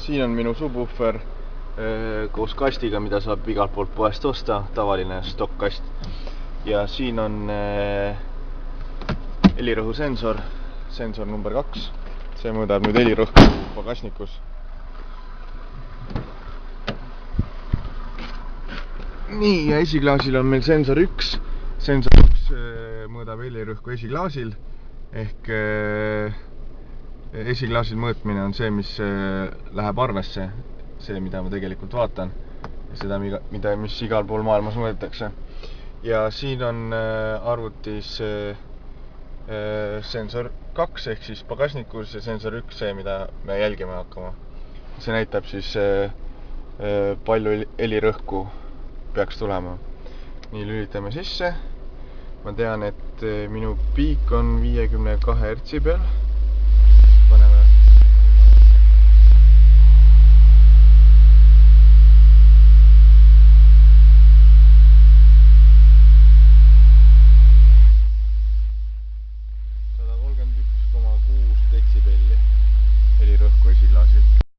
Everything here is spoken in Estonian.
Siin on minu subwoofer koos kastiga, mida saab igalt poolt poest osta, tavaline stokk-kast. Ja siin on helirõhusensor, sensor number 2. See mõõdab nüüd helirõhku pagasnikus. Nii, ja esiklaasil on meil sensor 1. Sensor 1 mõõdab helirõhku esiklaasil ehk esiklaasil mõõtmine on see, mis läheb arvesse, see, mida ma tegelikult vaatan ja seda, mis igal pool maailmas mõõdetakse. Ja siin on arvutis sensor 2 ehk siis pagasnikus ja sensor 1 see, mida me jälgima hakkama. See näitab siis palju helirõhku peaks tulema. Nii, lülitame sisse. Ma tean, et minu piik on 52 Hz peal. Paneme. Detsibelli helirõhku esiklaasil.